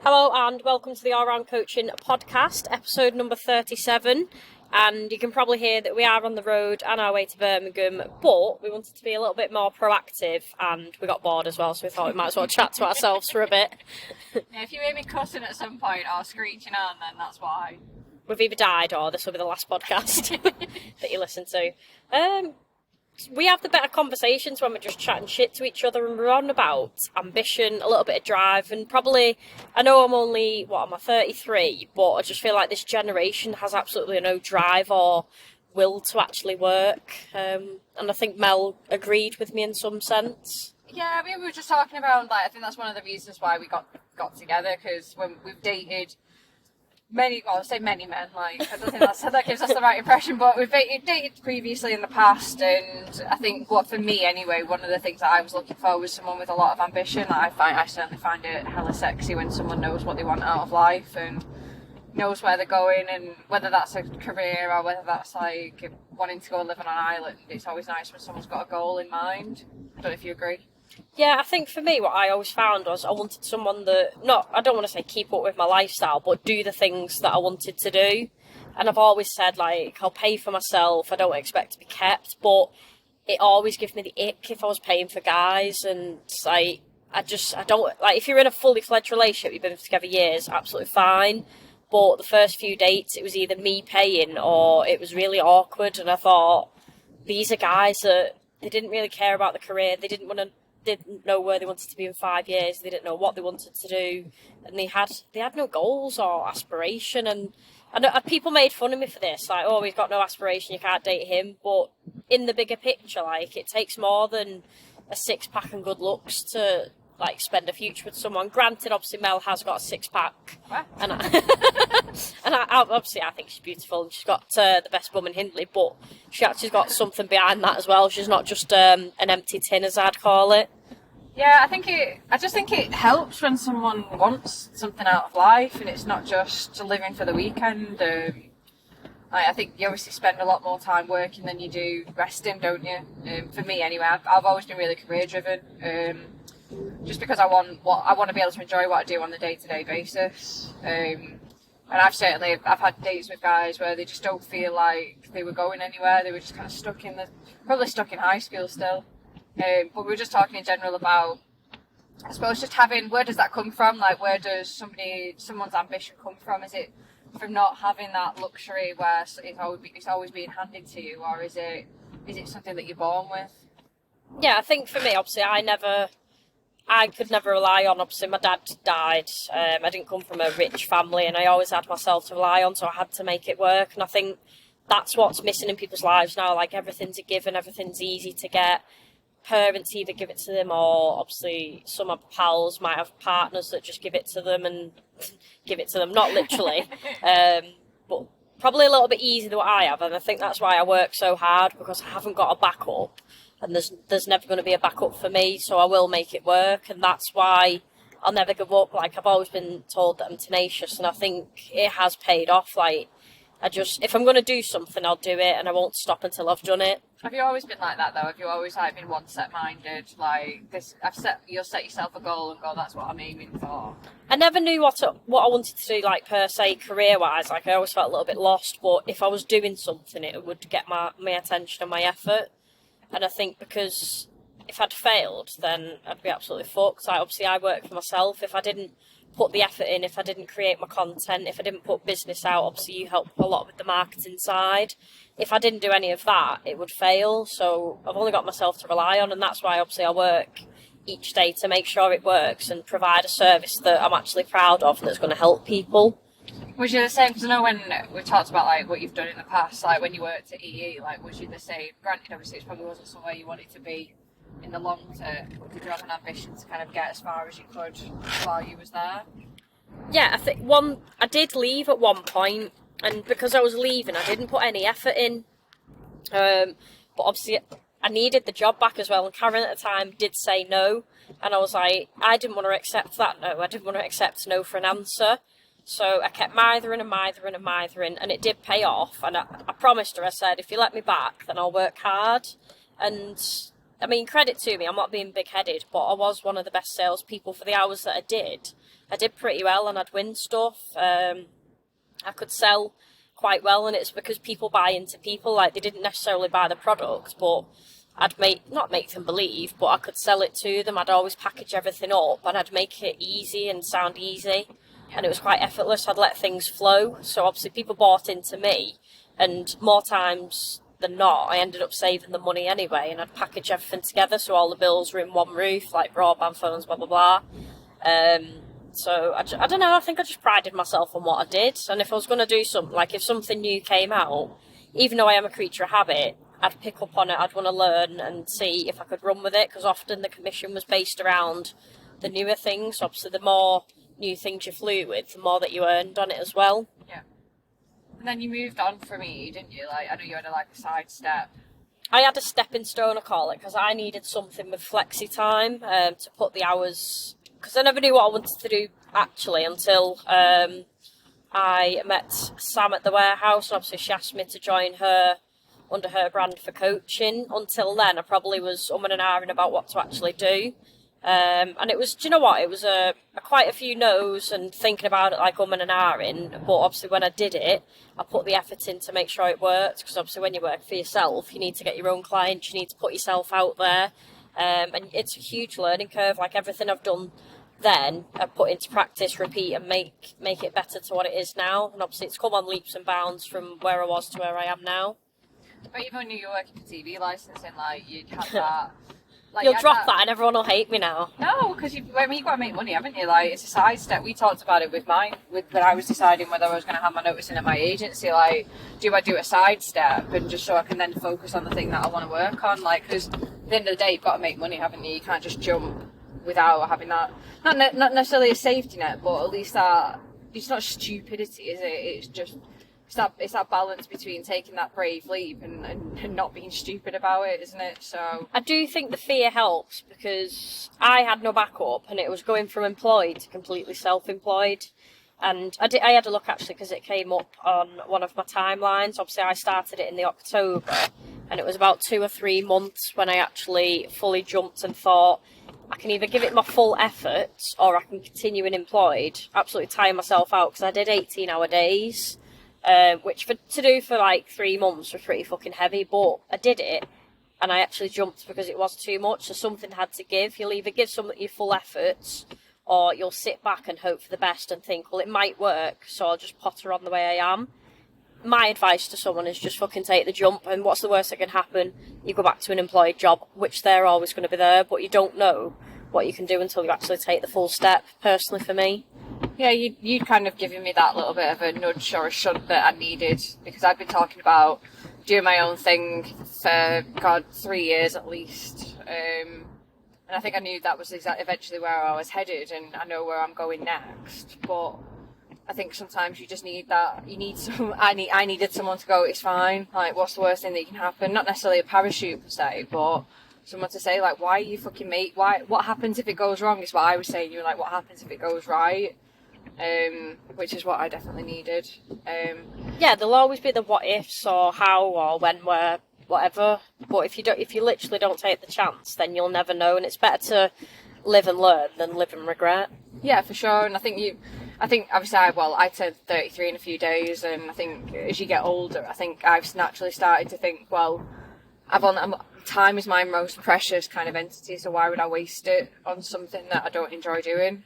Hello and welcome to the All Round Coaching podcast, episode number 37. And you can probably hear that we are on the road on our way to Birmingham, but we wanted to be a little bit more proactive and we got bored as well, so we thought we might as well chat to ourselves for a bit. Yeah, if you hear me cussing at some point or screeching on, then that's why. We've either died or this will be the last podcast that you listen to. We have the better conversations when we're just chatting shit to each other, and we're on about ambition, a little bit of drive, and probably, I know I'm only, 33, but I just feel like this generation has absolutely no drive or will to actually work, and I think Mel agreed with me in some sense. Yeah, I mean, we were just talking about, I think that's one of the reasons why we got together, because when we've dated many men, I don't think that gives us the right impression, but we've dated previously in the past, and I think, for me anyway, one of the things that I was looking for was someone with a lot of ambition. I certainly find it hella sexy when someone knows what they want out of life and knows where they're going, and whether that's a career or whether that's like wanting to go live on an island. It's always nice when someone's got a goal in mind. I don't know if you agree. Yeah, I think for me, what I always found was I wanted someone that, I don't want to say keep up with my lifestyle, but do the things that I wanted to do. And I've always said, I'll pay for myself, I don't expect to be kept, but it always gives me the ick if I was paying for guys. And, I don't, if you're in a fully fledged relationship, you've been together years, absolutely fine. But the first few dates, it was either me paying or it was really awkward. And I thought, these are guys that, they didn't really care about the career, they didn't know where they wanted to be in 5 years, they didn't know what they wanted to do, and they had no goals or aspiration. And I know people made fun of me for this, we've got no aspiration, you can't date him, but in the bigger picture, it takes more than a six-pack and good looks to spend a future with someone. Granted, obviously Mel has got a six-pack, and obviously I think she's beautiful and she's got the best bum in Hindley, but she actually's got something behind that as well. She's not just an empty tin, as I'd call it. Yeah, I just think it helps when someone wants something out of life and it's not just living for the weekend. I think you obviously spend a lot more time working than you do resting, don't you? For me anyway, I've always been really career driven. Just because I want to be able to enjoy what I do on a day-to-day basis. And I've had dates with guys where they just don't feel like they were going anywhere. They were just kind of probably stuck in high school still. But we were just talking in general about, I suppose, just where does that come from? Where does someone's ambition come from? Is it from not having that luxury where it's always being handed to you, or is it something that you're born with? Yeah, I think for me, obviously, I could never rely on, obviously my dad died, I didn't come from a rich family and I always had myself to rely on, so I had to make it work. And I think that's what's missing in people's lives now, everything's a given, everything's easy to get. Parents either give it to them, or obviously some of my pals might have partners that just give it to them and give it to them, not literally, but probably a little bit easier than what I have. And I think that's why I work so hard, because I haven't got a backup. And there's never going to be a backup for me, so I will make it work, and that's why I'll never give up. I've always been told that I'm tenacious, and I think it has paid off. If I'm going to do something, I'll do it, and I won't stop until I've done it. Have you always been like that, though? Have you always been one set-minded? You'll set yourself a goal and go, that's what I'm aiming for. I never knew what I wanted to do, per se, career-wise. I always felt a little bit lost, but if I was doing something, it would get my attention and my effort. And I think because if I'd failed, then I'd be absolutely fucked. Obviously, I work for myself. If I didn't put the effort in, if I didn't create my content, if I didn't put business out, obviously you help a lot with the marketing side. If I didn't do any of that, it would fail. So I've only got myself to rely on, and that's why obviously I work each day to make sure it works and provide a service that I'm actually proud of and that's going to help people. Was you the same? Because I know when we talked about what you've done in the past, when you worked at EE, was you the same? Granted, obviously, it probably wasn't somewhere you wanted to be in the long term, but did you have an ambition to kind of get as far as you could while you was there? Yeah, I think I did leave at one point, and because I was leaving, I didn't put any effort in. But obviously, I needed the job back as well, and Karen at the time did say no, and I was I didn't want to accept that no. I didn't want to accept no for an answer. So I kept mithering, and it did pay off. And I promised her, I said, if you let me back, then I'll work hard. And I mean, credit to me, I'm not being big-headed, but I was one of the best salespeople for the hours that I did. I did pretty well and I'd win stuff. I could sell quite well, and it's because people buy into people. Like, they didn't necessarily buy the product, but I'd not make them believe, but I could sell it to them. I'd always package everything up and I'd make it easy and sound easy, and it was quite effortless. I'd let things flow, so obviously people bought into me, and more times than not I ended up saving the money anyway, and I'd package everything together so all the bills were in one roof, like broadband, phones, blah blah blah. So I don't know, I think I just prided myself on what I did, and if I was going to do something, like if something new came out, even though I am a creature of habit, I'd pick up on it, I'd want to learn and see if I could run with it, because often the commission was based around the newer things. Obviously the more new things you flew with, the more that you earned on it as well. Yeah. And then you moved on from E, didn't you? Like, I know you had a side step. I had a stepping stone, I call it, because I needed something with flexi time to put the hours, because I never knew what I wanted to do actually until I met Sam at the warehouse, and obviously she asked me to join her under her brand for coaching. Until then, I probably was and ahhing about what to actually do. And it was, do you know what, it was a quite a few no's and thinking about it like and ahhing, but obviously when I did it, I put the effort in to make sure it worked, because obviously when you work for yourself, you need to get your own clients, you need to put yourself out there, and it's a huge learning curve. Like, everything I've done then I put into practice, repeat, and make it better to what it is now, and obviously it's come on leaps and bounds from where I was to where I am now. But even when you were working for TV licensing, like, you'd have that. Like, You'll drop that and everyone will hate me now. No, because you've got to make money, haven't you? Like, it's a side step. We talked about it with when I was deciding whether I was going to have my notice in at my agency. Like, do I do a side step and just so I can then focus on the thing that I want to work on? Like, because at the end of the day, you've got to make money, haven't you? You can't just jump without having that. Not necessarily a safety net, but at least that. It's not stupidity, is it? It's just. It's that balance between taking that brave leap and not being stupid about it, isn't it? So I do think the fear helps, because I had no backup and it was going from employed to completely self-employed. And I had a look actually, because it came up on one of my timelines. Obviously I started it in the October, and it was about 2 or 3 months when I actually fully jumped and thought, I can either give it my full effort or I can continue in employed, absolutely tire myself out, because I did 18-hour days. Which to do for like 3 months was pretty fucking heavy, but I did it, and I actually jumped because it was too much, so something had to give. You'll either give something your full efforts, or you'll sit back and hope for the best and think, well, it might work, so I'll just potter on the way I am. My advice to someone is just fucking take the jump, and what's the worst that can happen? You go back to an employed job, which they're always going to be there, but you don't know what you can do until you actually take the full step, personally for me. Yeah, you'd kind of given me that little bit of a nudge or a shunt that I needed, because I've been talking about doing my own thing for, 3 years at least. And I think I knew that was eventually where I was headed, and I know where I'm going next. But I think sometimes you just need that. You need I needed someone to go, it's fine. Like, what's the worst thing that can happen? Not necessarily a parachute per se, but someone to say, like, why are you fucking what happens if it goes wrong is what I was saying. You were like, what happens if it goes right? Which is what I definitely needed. Yeah, there'll always be the what ifs or how or when, where, whatever. But if you literally don't take the chance, then you'll never know. And it's better to live and learn than live and regret. Yeah, for sure. And I think obviously I turned 33 in a few days, and I think as you get older, I think I've naturally started to think, well, time is my most precious kind of entity, so why would I waste it on something that I don't enjoy doing?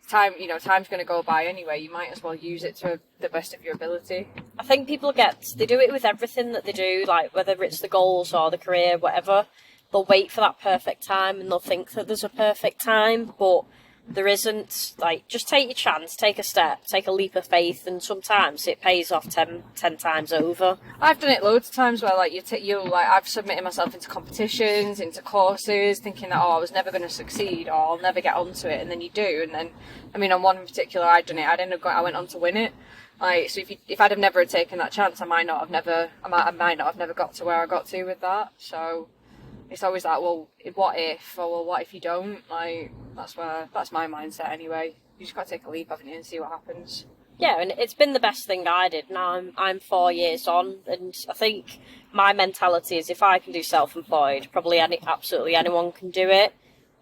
Time's going to go by anyway. You might as well use it to the best of your ability. I think people they do it with everything that they do, like whether it's the goals or the career, whatever. They'll wait for that perfect time and they'll think that there's a perfect time, but there isn't. Like, just take your chance, take a step, take a leap of faith, and sometimes it pays off 10 times over. I've done it loads of times where, like, I've submitted myself into competitions, into courses, thinking that, I was never going to succeed, or I'll never get onto it, and then you do, and then, I mean, on one in particular I'd done it, I went on to win it. Like, so if I'd have never taken that chance, I might not have never got to where I got to with that. So it's always like, well, what if, or well, what if you don't? Like, that's my mindset anyway. You just got to take a leap, haven't you, and see what happens. Yeah, and it's been the best thing I did. Now I'm 4 years on, and I think my mentality is if I can do self-employed, probably absolutely anyone can do it.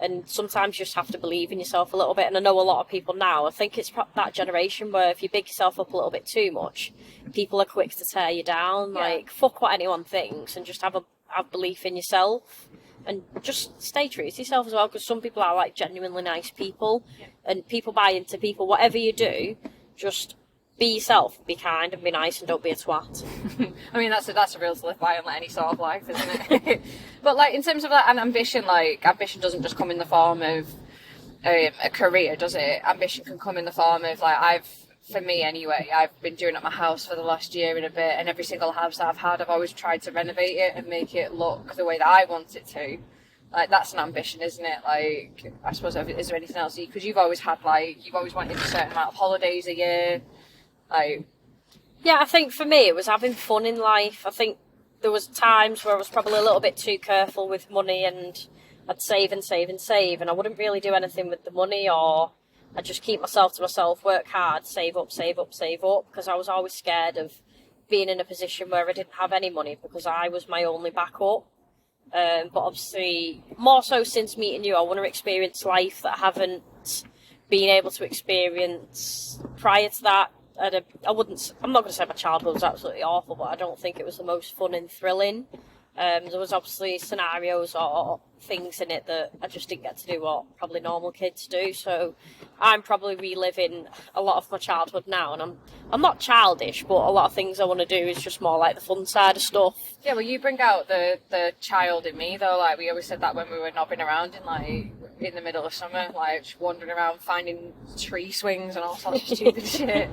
And sometimes you just have to believe in yourself a little bit. And I know a lot of people now, I think it's that generation where if you big yourself up a little bit too much, people are quick to tear you down. Yeah. Like, fuck what anyone thinks, and just have belief in yourself. And just stay true to yourself as well, because some people are like genuinely nice people, and people buy into people. Whatever you do, just be yourself, be kind, and be nice, and don't be a twat. I mean, that's a real to live by in like any sort of life, isn't it? But like in terms of like an ambition, like ambition doesn't just come in the form of a career, does it? Ambition can come in the form of like for me anyway, I've been doing at my house for the last year and a bit, and every single house that I've had, I've always tried to renovate it and make it look the way that I want it to. Like, that's an ambition, isn't it? Like, I suppose, is there anything else? Because you've always had, like, you've always wanted a certain amount of holidays a year. Like, yeah, I think for me it was having fun in life. I think there was times where I was probably a little bit too careful with money, and I'd save and save and save, and I wouldn't really do anything with the money, or I'd just keep myself to myself, work hard, save up, because I was always scared of being in a position where I didn't have any money, because I was my only backup. But obviously, more so since meeting you, I want to experience life that I haven't been able to experience prior to that. I'm not going to say my childhood was absolutely awful, but I don't think it was the most fun and thrilling. There was obviously scenarios or things in it that I just didn't get to do what probably normal kids do. So I'm probably reliving a lot of my childhood now, and I'm not childish, but a lot of things I want to do is just more like the fun side of stuff. yeah, well, you bring out the child in me, though. Like, we always said that when we were knobbing around in the middle of summer, like just wandering around finding tree swings and all sorts of stupid shit.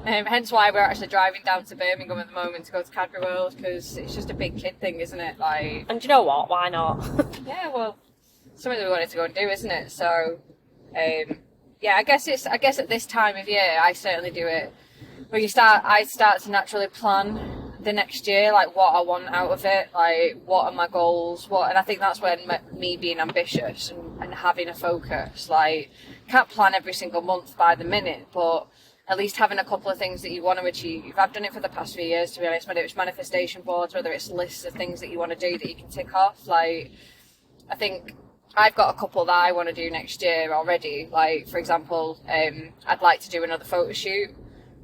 Hence why we're actually driving down to Birmingham at the moment to go to Cadbury World, because it's just a big kid thing, isn't it? Like, and do you know what? Why not? yeah, well, something that we wanted to go and do, isn't it? So, yeah, I guess at this time of year, I certainly do it. Where I start to naturally plan the next year, like what I want out of it, like what are my goals, and I think that's when me being ambitious and having a focus, like, can't plan every single month by the minute, but at least having a couple of things that you want to achieve. I've done it for the past few years, to be honest, whether it's manifestation boards, whether it's lists of things that you want to do that you can tick off. Like, I think I've got a couple that I want to do next year already. Like, for example, I'd like to do another photo shoot,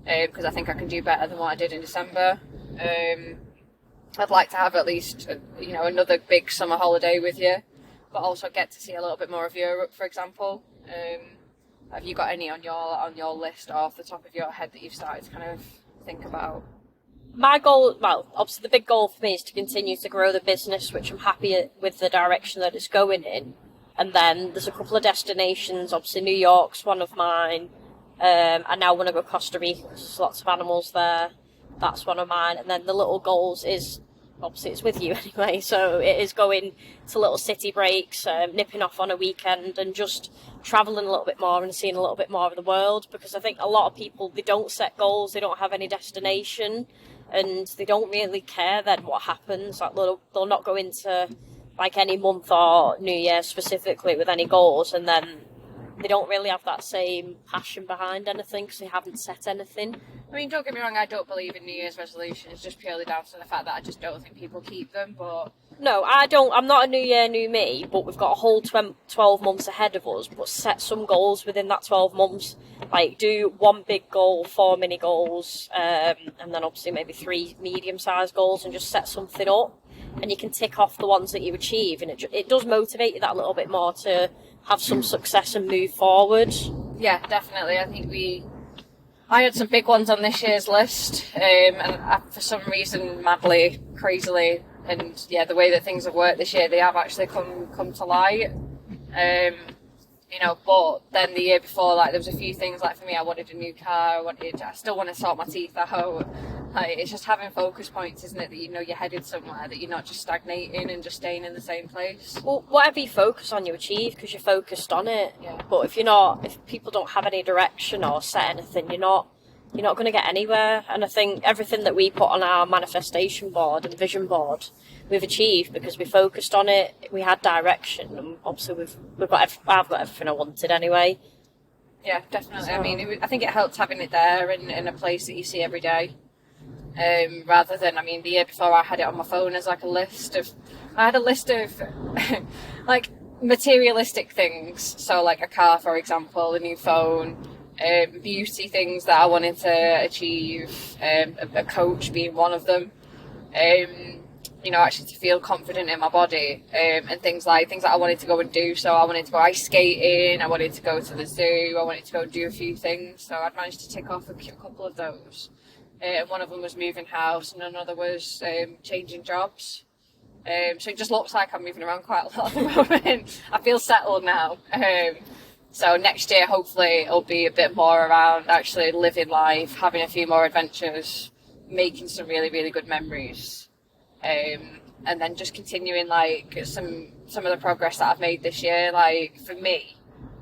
because I think I can do better than what I did in December. I'd like to have at least, another big summer holiday with you, but also get to see a little bit more of Europe, for example. Have you got any on your list off the top of your head that you've started to kind of think about? My goal, well, obviously the big goal for me is to continue to grow the business, which I'm happy with the direction that it's going in. And then there's a couple of destinations. Obviously New York's one of mine. I now want to go Costa Rica because there's lots of animals there. That's one of mine. And then the little goals is, obviously it's with you anyway, so it is going to little city breaks, nipping off on a weekend and just travelling a little bit more and seeing a little bit more of the world, because I think a lot of people, they don't set goals, they don't have any destination, and they don't really care then what happens. Like, they'll not go into like any month or New Year specifically with any goals, and then they don't really have that same passion behind anything because they haven't set anything. I mean, don't get me wrong, I don't believe in New Year's resolutions, just purely down to the fact that I just don't think people keep them, but... No, I don't. I'm not a New Year, New Me, but we've got a whole 12 months ahead of us, but set some goals within that 12 months. Like, do one big goal, 4 mini goals, and then obviously maybe 3 medium-sized goals, and just set something up. And you can tick off the ones that you achieve, and it does motivate you that little bit more to have some success and move forward. Yeah, definitely. I think I had some big ones on this year's list, and for some reason, madly, crazily, and yeah, the way that things have worked this year, they have actually come to light. But then the year before, like, there was a few things, like, for me, I wanted a new car, I still want to sort my teeth out. Like, it's just having focus points, isn't it, that you're headed somewhere, that you're not just stagnating and just staying in the same place. Well, whatever you focus on, you achieve, because you're focused on it. Yeah. But if people don't have any direction or set anything, you're not going to get anywhere. And I think everything that we put on our manifestation board and vision board, we've achieved because we focused on it. We had direction, and obviously I've got everything I wanted anyway. Yeah, definitely. So. I mean, I think it helps having it there in a place that you see every day. Rather than, the year before I had it on my phone as like a list of, like, materialistic things, so like a car, for example, a new phone, beauty things that I wanted to achieve, a coach being one of them. Actually to feel confident in my body, and things that I wanted to go and do. So I wanted to go ice skating, I wanted to go to the zoo, I wanted to go and do a few things. So I'd managed to tick off a couple of those. One of them was moving house, and another was changing jobs. So it just looks like I'm moving around quite a lot at the moment. I feel settled now. So next year, hopefully, it'll be a bit more around actually living life, having a few more adventures, making some really, really good memories. And then just continuing like some of the progress that I've made this year. Like for me,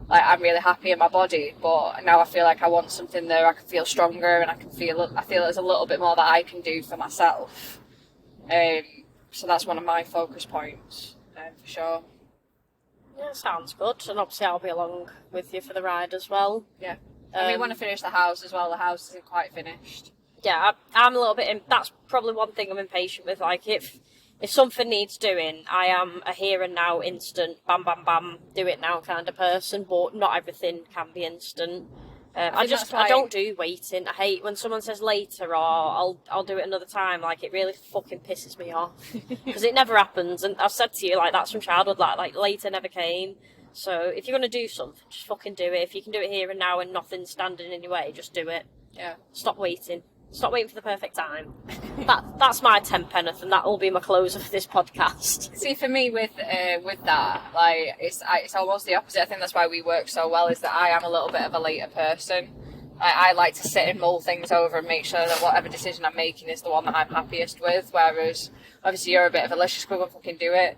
like I'm really happy in my body, but now I feel like I want something that I can feel stronger, and I feel there's a little bit more that I can do for myself. So that's one of my focus points, for sure. Yeah, sounds good. And obviously I'll be along with you for the ride as well. Yeah. And we want to finish the house as well. The house isn't quite finished. Yeah, I'm a little bit. That's probably one thing I'm impatient with. Like if something needs doing, I am a here and now, instant, bam, bam, bam, do it now kind of person. But not everything can be instant. I don't do waiting. I hate when someone says later or I'll do it another time. Like it really fucking pisses me off because it never happens. And I've said to you like that's from childhood. Like later never came. So if you're gonna do something, just fucking do it. If you can do it here and now and nothing's standing in your way, just do it. Yeah. Stop waiting. Stop waiting for the perfect time. That's my 10 penneth, and that will be my closer for this podcast. See, for me with that, like it's almost the opposite. I think that's why we work so well. Is that I am a little bit of a later person. I like to sit and mull things over and make sure that whatever decision I'm making is the one that I'm happiest with. Whereas obviously you're a bit of a let's just go and fucking do it.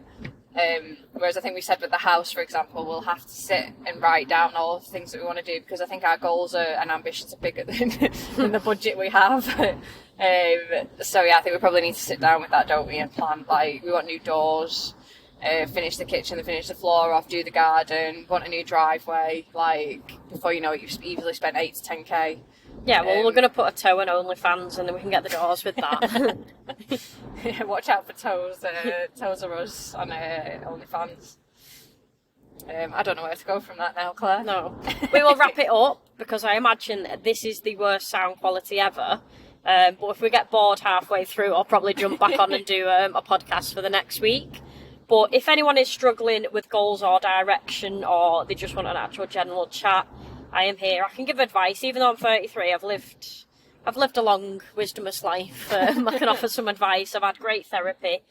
Whereas I think we said with the house, for example, we'll have to sit and write down all the things that we want to do because I think our goals and ambitions are bigger than the budget we have. So yeah, I think we probably need to sit down with that, don't we, and plan, like, we want new doors, finish the kitchen, finish the floor off, do the garden, want a new driveway, like, before you know it, you've easily spent 8 to 10k. Yeah, well, we're going to put a toe in OnlyFans and then we can get the doors with that. Yeah, watch out for toes. Toes are us on OnlyFans. I don't know where to go from that now, Claire. No. We will wrap it up because I imagine this is the worst sound quality ever. But if we get bored halfway through, I'll probably jump back on and do a podcast for the next week. But if anyone is struggling with goals or direction, or they just want an actual general chat, I am here. I can give advice. Even though I'm 33, I've lived a long, wisdomous life. I can offer some advice. I've had great therapy.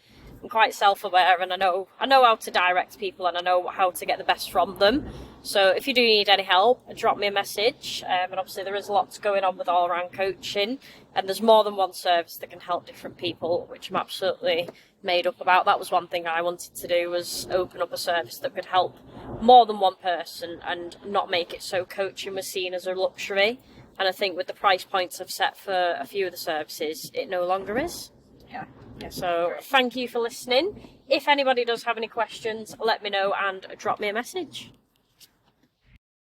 I'm quite self-aware, and I know how to direct people, and I know how to get the best from them. So if you do need any help, drop me a message. And obviously there is lots going on with all-round coaching, and there's more than one service that can help different people, which I'm absolutely made up about. That was one thing I wanted to do, was open up a service that could help more than one person and not make it so coaching was seen as a luxury. And I think with the price points I've set for a few of the services, it no longer is. Yeah. So thank you for listening. If anybody does have any questions, let me know and drop me a message.